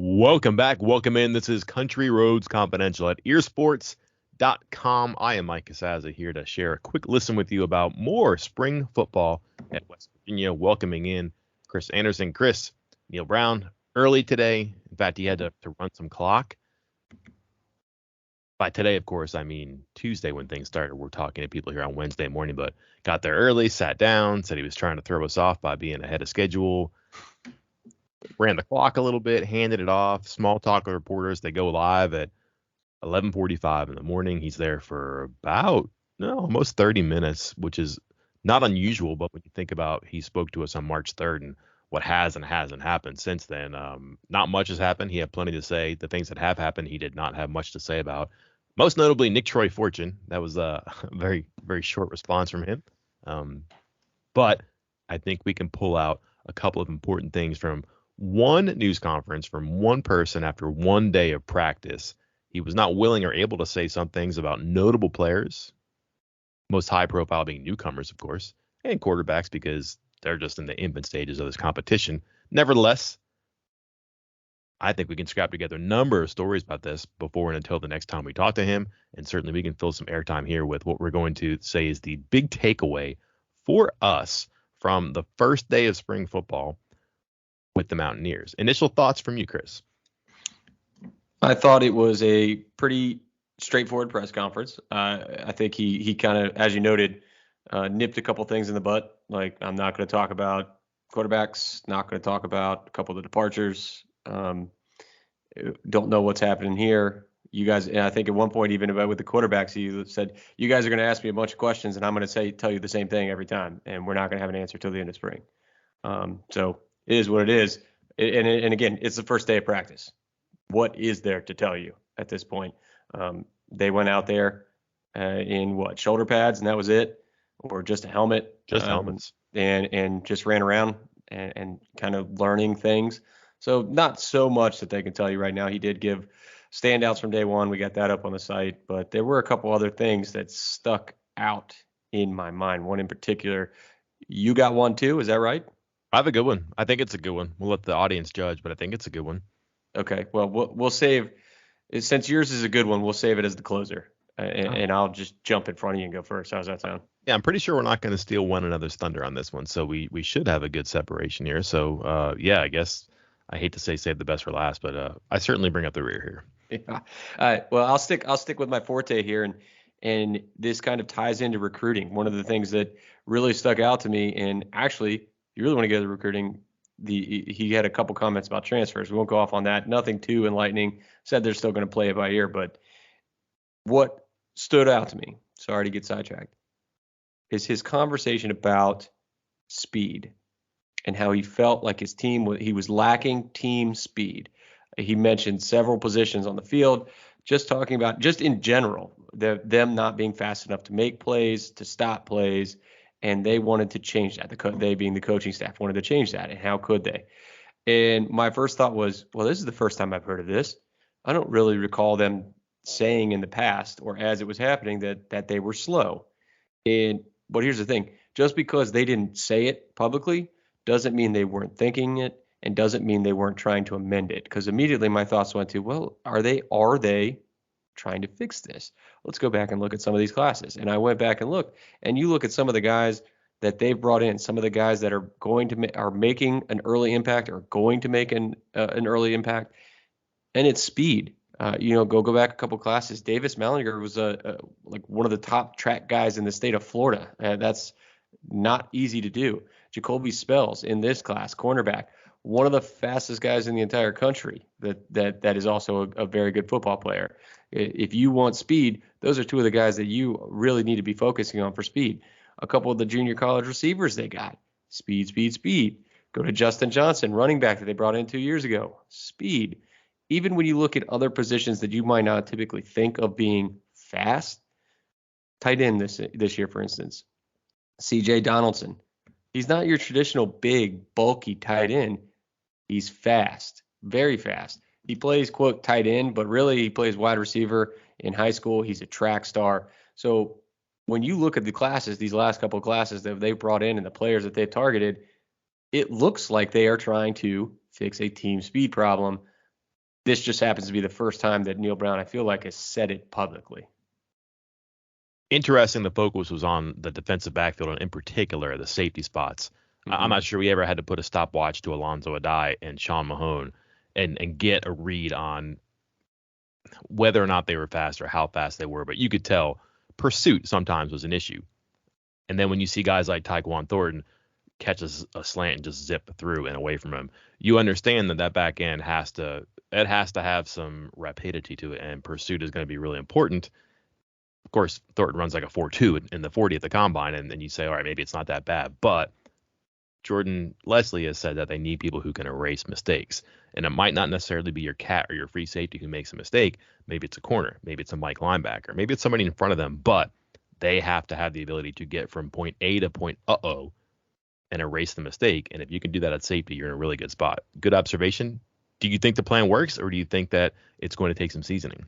Welcome back. Welcome in. This is Country Roads Confidential at earsports.com. I am Mike Casaza here to share a quick listen with you about more spring football at West Virginia. Welcoming in Chris Anderson. Chris, Neal Brown early today. In fact, he had to run some clock. By today, of course, I mean Tuesday when things started. We're talking to people here on Wednesday morning, but got there early, sat down, said he was trying to throw us off by being ahead of schedule. Ran the clock a little bit, handed it off. Small talk with reporters. They go live at 11:45 in the morning. He's there for about almost 30 minutes, which is not unusual. But when you think about he spoke to us on March 3rd and what has and hasn't happened since then, not much has happened. He had plenty to say. The things that have happened, he did not have much to say about. Most notably, Nick Troy Fortune. That was a very, very short response from him. But I think we can pull out a couple of important things from one news conference from one person after one day of practice. He was not willing or able to say some things about notable players, most high profile being newcomers, of course, and quarterbacks because they're just in the infant stages of this competition. Nevertheless, I think we can scrap together a number of stories about this before and until the next time we talk to him. And certainly we can fill some airtime here with what we're going to say is the big takeaway for us from the first day of spring football with the Mountaineers. Initial thoughts from you, Chris? I thought it was a pretty straightforward press conference. I think he kind of, as you noted, nipped a couple things in the butt. Like, I'm not going to talk about quarterbacks, not going to talk about a couple of the departures. Don't know what's happening here. You guys, and I think at one point, even about with the quarterbacks, he said, you guys are going to ask me a bunch of questions, and I'm going to tell you the same thing every time, and we're not going to have an answer till the end of spring. So it is what it is. And again, it's the first day of practice. What is there to tell you at this point? They went out there in shoulder pads, and that was it, or just a helmet, just helmets, and just ran around and kind of learning things. So not so much that they can tell you right now. He did give standouts from day one. We got that up on the site, but there were a couple other things that stuck out in my mind. One in particular, you got one too, is that right? I have a good one. I think it's a good one. We'll let the audience judge, but I think it's a good one. Okay. Well, we'll save, since yours is a good one, we'll save it as the closer. And I'll just jump in front of you and go first. How's that sound? Yeah, I'm pretty sure we're not going to steal one another's thunder on this one. So we should have a good separation here. So, yeah, I guess I hate to say save the best for last, but I certainly bring up the rear here. Yeah. All right. Well, I'll stick with my forte here. And this kind of ties into recruiting. One of the things that really stuck out to me, and actually, you really want to get to the recruiting, he had a couple comments about transfers. We won't go off on that. Nothing too enlightening. Said they're still going to play it by ear. But what stood out to me, sorry to get sidetracked, is his conversation about speed and how he felt like his team, he was lacking team speed. He mentioned several positions on the field, just talking about, just in general, them not being fast enough to make plays, to stop plays. And they wanted to change that. They being the coaching staff wanted to change that. And how could they? And my first thought was, well, this is the first time I've heard of this. I don't really recall them saying in the past or as it was happening that they were slow. But here's the thing. Just because they didn't say it publicly doesn't mean they weren't thinking it and doesn't mean they weren't trying to amend it. Because immediately my thoughts went to, well, are they trying to fix this? Let's go back and look at some of these classes. And I went back and looked, and you look at some of the guys that they've brought in, some of the guys that are are making an early impact or going to make an early impact, and it's speed. Go back a couple classes. Davis Mallinger was like one of the top track guys in the state of Florida. That's not easy to do. Jacoby Spells in this class, cornerback, one of the fastest guys in the entire country. That is also a very good football player. If you want speed, those are two of the guys that you really need to be focusing on for speed. A couple of the junior college receivers they got. Speed. Go to Justin Johnson, running back that they brought in 2 years ago. Speed. Even when you look at other positions that you might not typically think of being fast, tight end this year, for instance, C.J. Donaldson. He's not your traditional big, bulky tight end. He's fast, very fast. He plays, quote, tight end, but really he plays wide receiver in high school. He's a track star. So when you look at the classes, these last couple of classes that they've brought in and the players that they've targeted, it looks like they are trying to fix a team speed problem. this just happens to be the first time that Neal Brown, I feel like, has said it publicly. Interesting, the focus was on the defensive backfield and in particular the safety spots. I'm not sure we ever had to put a stopwatch to Alonzo Adai and Sean Mahone and get a read on whether or not they were fast or how fast they were, but you could tell pursuit sometimes was an issue. And then when you see guys like Tyquan Thornton catch a slant and just zip through and away from him, you understand that back end has to have some rapidity to it, and pursuit is going to be really important. Of course, Thornton runs like a 4.2 in the 40 at the combine, and then you say, all right, maybe it's not that bad. But Jordan Leslie has said that they need people who can erase mistakes. And it might not necessarily be your cat or your free safety who makes a mistake. Maybe it's a corner. Maybe it's a Mike linebacker. Maybe it's somebody in front of them. But they have to have the ability to get from point A to point and erase the mistake. And if you can do that at safety, you're in a really good spot. Good observation. Do you think the plan works, or do you think that it's going to take some seasoning?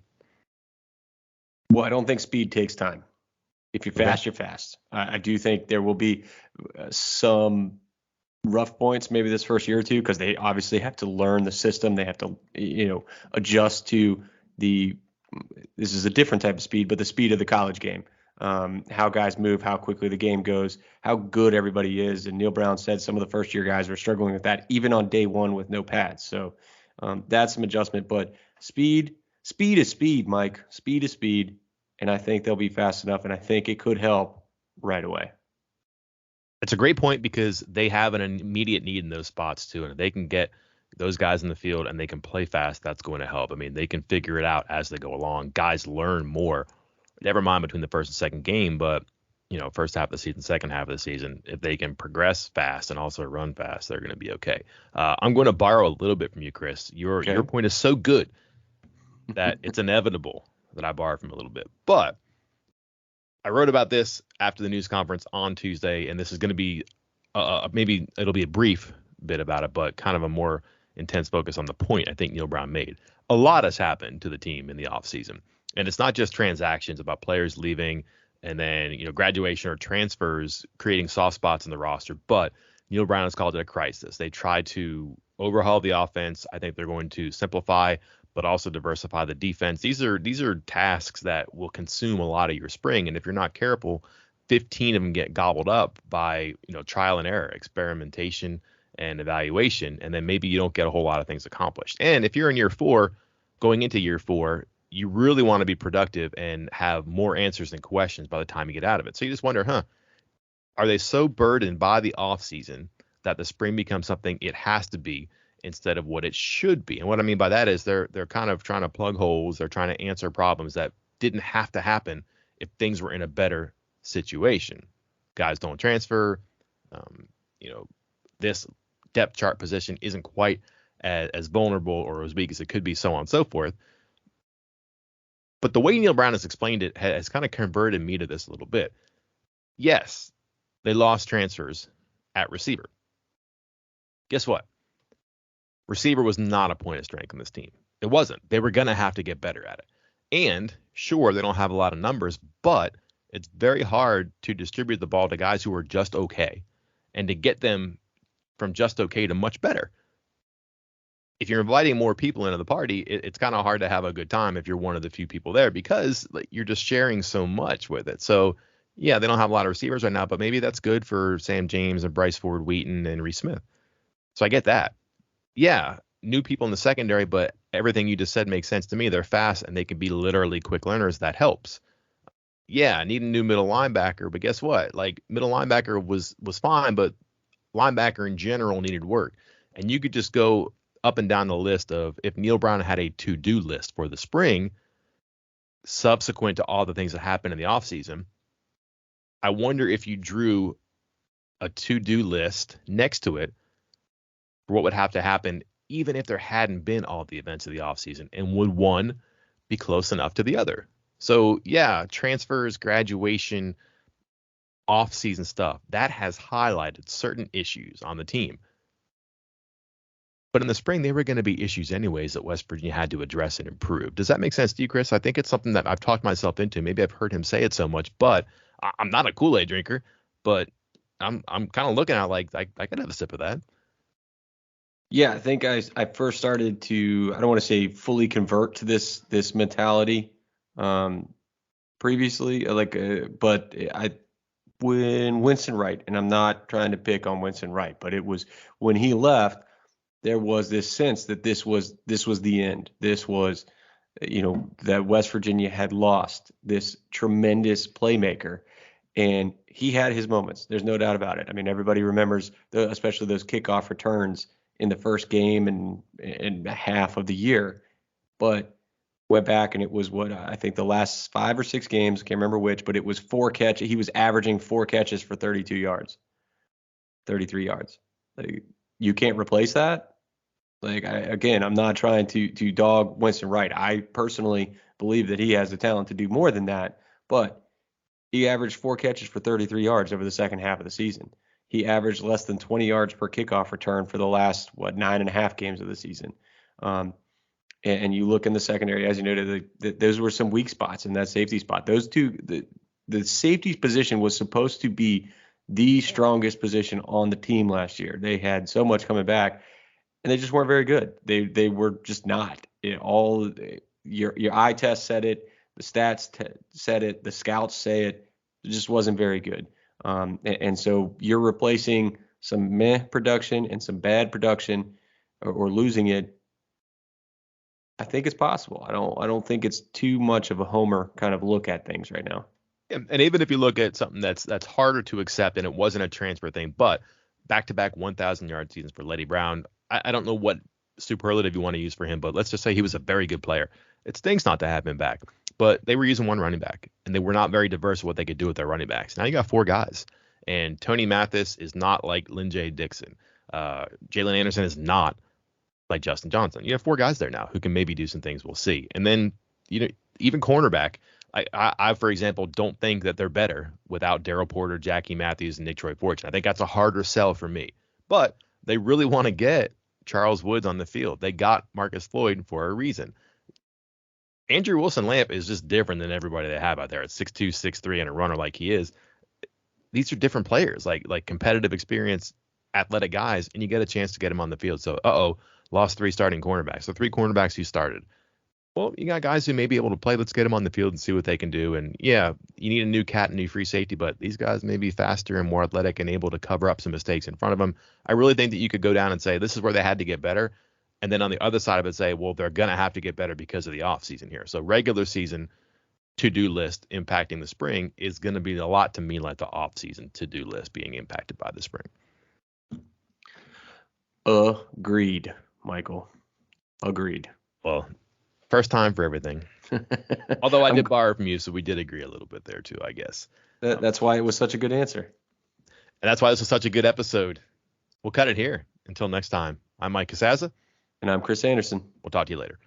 Well, I don't think speed takes time. If you're fast, you're fast. I do think there will be some rough points maybe this first year or two, because they obviously have to learn the system. They have to, adjust to this is a different type of speed, but the speed of the college game. How guys move, how quickly the game goes, how good everybody is. And Neal Brown said some of the first year guys were struggling with that even on day one with no pads. So that's some adjustment. But speed is speed, Mike. Speed is speed. And I think they'll be fast enough, and I think it could help right away. It's a great point, because they have an immediate need in those spots too. And if they can get those guys in the field and they can play fast, that's going to help. I mean, they can figure it out as they go along. Guys learn more, never mind between the first and second game, but first half of the season, second half of the season, if they can progress fast and also run fast, they're going to be okay. I'm going to borrow a little bit from you, Chris. Your point is so good that it's inevitable that I borrowed from a little bit. But I wrote about this after the news conference on Tuesday, and this is going to be maybe it'll be a brief bit about it, but kind of a more intense focus on the point I think Neal Brown made. A lot has happened to the team in the offseason, and it's not just transactions about players leaving and then graduation or transfers creating soft spots in the roster, but Neal Brown has called it a crisis. They tried to overhaul the offense. I think they're going to simplify but also diversify the defense. These are tasks that will consume a lot of your spring, and if you're not careful, 15 of them get gobbled up by trial and error, experimentation, and evaluation, and then maybe you don't get a whole lot of things accomplished. And if you're in year 4, going into year 4, you really want to be productive and have more answers than questions by the time you get out of it. So you just wonder, are they so burdened by the offseason that the spring becomes something it has to be instead of what it should be? And what I mean by that is they're kind of trying to plug holes. They're trying to answer problems that didn't have to happen if things were in a better situation. Guys don't transfer. This depth chart position isn't quite as vulnerable or as weak as it could be, so on and so forth. But the way Neal Brown has explained it has kind of converted me to this a little bit. Yes, they lost transfers at receiver. Guess what? Receiver was not a point of strength on this team. It wasn't. They were going to have to get better at it. And sure, they don't have a lot of numbers, but it's very hard to distribute the ball to guys who are just okay and to get them from just okay to much better. If you're inviting more people into the party, it's kind of hard to have a good time if you're one of the few people there, because you're just sharing so much with it. So yeah, they don't have a lot of receivers right now, but maybe that's good for Sam James and Bryce Ford Wheaton and Reese Smith. So I get that. Yeah, new people in the secondary, but everything you just said makes sense to me. They're fast and they can be literally quick learners. That helps. Yeah, I need a new middle linebacker, but guess what? Middle linebacker was fine, but linebacker in general needed work. And you could just go up and down the list of, if Neal Brown had a to-do list for the spring, subsequent to all the things that happened in the offseason, I wonder if you drew a to-do list next to it for what would have to happen even if there hadn't been all the events of the offseason, and would one be close enough to the other? So yeah, transfers, graduation, off-season stuff, that has highlighted certain issues on the team. But in the spring, they were going to be issues anyways that West Virginia had to address and improve. Does that make sense to you, Chris? I think it's something that I've talked myself into. Maybe I've heard him say it so much, but I'm not a Kool-Aid drinker, but I'm kind of looking at it like I could have a sip of that. Yeah, I think I first started to, I don't want to say fully convert to this mentality um, previously, but I when Winston Wright, and I'm not trying to pick on Winston Wright, but it was when he left, there was this sense that this was the end. This was, that West Virginia had lost this tremendous playmaker, and he had his moments. There's no doubt about it. I mean, everybody remembers, especially those kickoff returns in the first game and a half of the year. But went back and it was what I think the last 5 or 6 games, I can't remember which, but it was 4 catches. He was averaging 4 catches for 32 yards, 33 yards. Like, you can't replace that. Like, again, I'm not trying to dog Winston Wright. I personally believe that he has the talent to do more than that, but he averaged 4 catches for 33 yards over the second half of the season. He averaged less than 20 yards per kickoff return for the last 9.5 games of the season. And you look in the secondary, as you noted, those were some weak spots in that safety spot. Those two, the safety position was supposed to be the strongest position on the team last year. They had so much coming back, and they just weren't very good. They were just not. Your eye test said it, the stats said it, the scouts say it. It just wasn't very good. And so you're replacing some meh production and some bad production, or losing it. I think it's possible. I don't think it's too much of a homer kind of look at things right now. And even if you look at something that's harder to accept, and it wasn't a transfer thing, but back-to-back 1,000-yard seasons for Letty Brown. I don't know what superlative you want to use for him, but let's just say he was a very good player. It stinks not to have him back, but they were using one running back, and they were not very diverse with what they could do with their running backs. Now you got four guys, and Tony Mathis is not like Lynn J. Dixon. Jalen Anderson is not like Justin Johnson. You have four guys there now who can maybe do some things. We'll see. And then, even cornerback, I, for example, don't think that they're better without Daryl Porter, Jackie Matthews, and Nick Troy Fortune. I think that's a harder sell for me. But they really want to get Charles Woods on the field. They got Marcus Floyd for a reason. Andrew Wilson-Lamp is just different than everybody they have out there at 6'2", 6'3", and a runner like he is. These are different players, like competitive experience, athletic guys, and you get a chance to get him on the field. So, lost 3 starting cornerbacks. So 3 cornerbacks who started. Well, you got guys who may be able to play. Let's get them on the field and see what they can do. And yeah, you need a new cat and new free safety, but these guys may be faster and more athletic and able to cover up some mistakes in front of them. I really think that you could go down and say this is where they had to get better. And then on the other side of it, say, well, they're going to have to get better because of the offseason here. So regular season to-do list impacting the spring is going to be a lot to me like the offseason to-do list being impacted by the spring. Agreed, Michael. Agreed. Well, first time for everything. Although I did borrow from you, so we did agree a little bit there too, I guess. That's why it was such a good answer. And that's why this was such a good episode. We'll cut it here. Until next time, I'm Mike Casaza. And I'm Chris Anderson. We'll talk to you later.